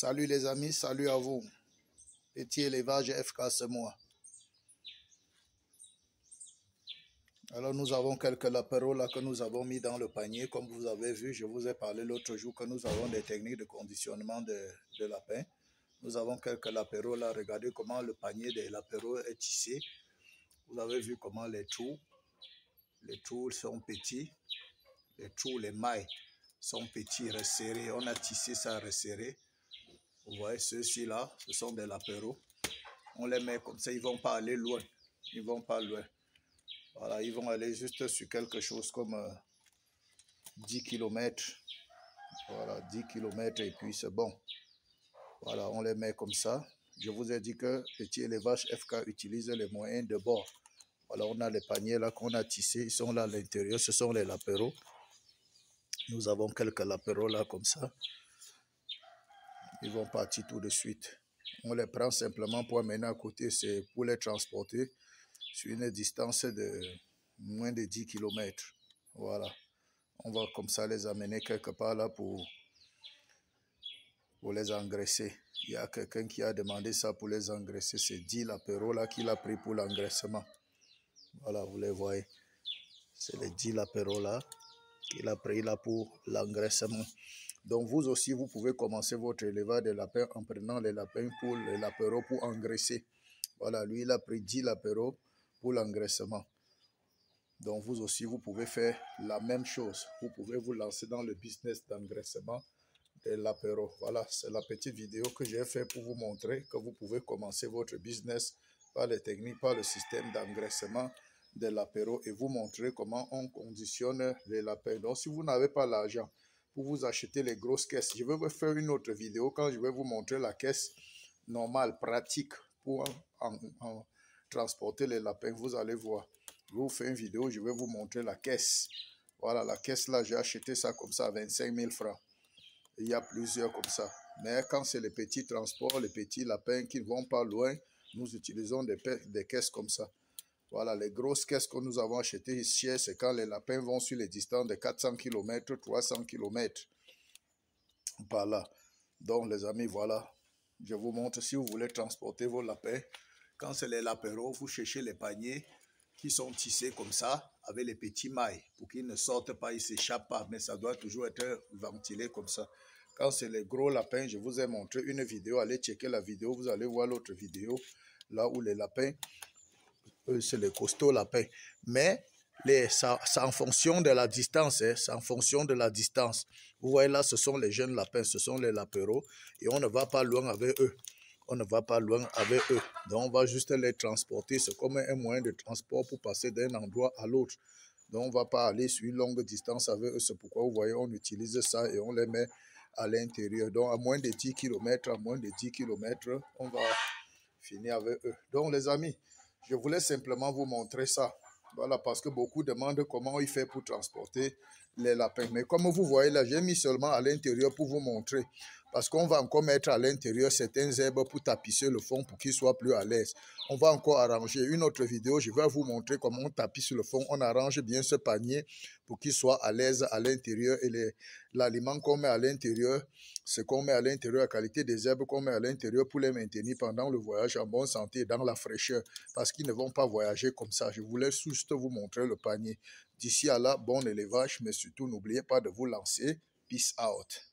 Salut les amis, salut à vous. Petit élevage FK, c'est moi. Alors nous avons quelques lapéros là que nous avons mis dans le panier. Comme vous avez vu, je vous ai parlé l'autre jour que nous avons des techniques de conditionnement de lapins. Nous avons quelques lapéros là. Regardez comment le panier des lapéros est tissé. Vous avez vu comment les trous sont petits. Les trous, les mailles sont petits, resserrés. On a tissé ça resserré. Vous voyez, ceux-ci là, ce sont des lapéros. On les met comme ça, ils ne vont pas aller loin. Ils ne vont pas loin. Voilà, ils vont aller juste sur quelque chose comme 10 km. Voilà, 10 km et puis c'est bon. Voilà, on les met comme ça. Je vous ai dit que Petit Élevage FK utilise les moyens de bord. Voilà, on a les paniers là qu'on a tissés. Ils sont là à l'intérieur. Ce sont les lapéros. Nous avons quelques lapéros là comme ça. Ils vont partir tout de suite. On les prend simplement pour amener à côté. C'est pour les transporter sur une distance de moins de 10 km. Voilà. On va comme ça les amener quelque part là pour les engraisser. Il y a quelqu'un qui a demandé ça pour les engraisser. C'est 10 lapéros là qu'il a pris pour l'engraissement. Voilà, vous les voyez. C'est les 10 lapéros là qu'il a pris là pour l'engraissement. Donc vous aussi, vous pouvez commencer votre élevage de lapins en prenant les lapins pour les lapéros pour engraisser. Voilà, lui il a pris 10 lapéros pour l'engraissement. Donc vous aussi, vous pouvez faire la même chose. Vous pouvez vous lancer dans le business d'engraissement des lapéros. Voilà, c'est la petite vidéo que j'ai fait pour vous montrer que vous pouvez commencer votre business par les techniques, par le système d'engraissement des lapéros et vous montrer comment on conditionne les lapins. Donc si vous n'avez pas l'argent pour vous acheter les grosses caisses, je vais vous faire une autre vidéo quand je vais vous montrer la caisse normale, pratique pour transporter les lapins. Vous allez voir. Je vais vous faire une vidéo, je vais vous montrer la caisse. Voilà, la caisse là, j'ai acheté ça comme ça à 25 000 francs. Il y a plusieurs comme ça. Mais quand c'est les petits transports, les petits lapins qui ne vont pas loin, nous utilisons des caisses comme ça. Voilà, les grosses caisses que nous avons achetées ici, c'est quand les lapins vont sur les distances de 400 km, 300 km. Par là. Donc les amis, voilà. Je vous montre si vous voulez transporter vos lapins. Quand c'est les lapéros, vous cherchez les paniers qui sont tissés comme ça, avec les petits mailles, pour qu'ils ne sortent pas, ils ne s'échappent pas, mais ça doit toujours être ventilé comme ça. Quand c'est les gros lapins, je vous ai montré une vidéo, allez checker la vidéo, vous allez voir l'autre vidéo, là où les lapins, c'est les costauds lapins. Mais c'est en fonction de la distance, hein, c'est en fonction de la distance. Vous voyez là, ce sont les jeunes lapins, ce sont les lapéros, et on ne va pas loin avec eux. On ne va pas loin avec eux. Donc, on va juste les transporter. C'est comme un moyen de transport pour passer d'un endroit à l'autre. Donc, on ne va pas aller sur une longue distance avec eux. C'est pourquoi, vous voyez, on utilise ça et on les met à l'intérieur. Donc, à moins de 10 km, on va finir avec eux. Donc, les amis, je voulais simplement vous montrer ça. Voilà, parce que beaucoup demandent comment il fait pour transporter les lapins. Mais comme vous voyez là, j'ai mis seulement à l'intérieur pour vous montrer. Parce qu'on va encore mettre à l'intérieur certaines herbes pour tapisser le fond pour qu'il soit plus à l'aise. On va encore arranger une autre vidéo. Je vais vous montrer comment on tapisse le fond. On arrange bien ce panier pour qu'il soit à l'aise à l'intérieur. Et l'aliment qu'on met à l'intérieur, ce qu'on met à l'intérieur, la qualité des herbes qu'on met à l'intérieur pour les maintenir pendant le voyage en bonne santé, dans la fraîcheur. Parce qu'ils ne vont pas voyager comme ça. Je voulais juste vous montrer le panier. D'ici à là, bon élevage, mais surtout n'oubliez pas de vous lancer. Peace out.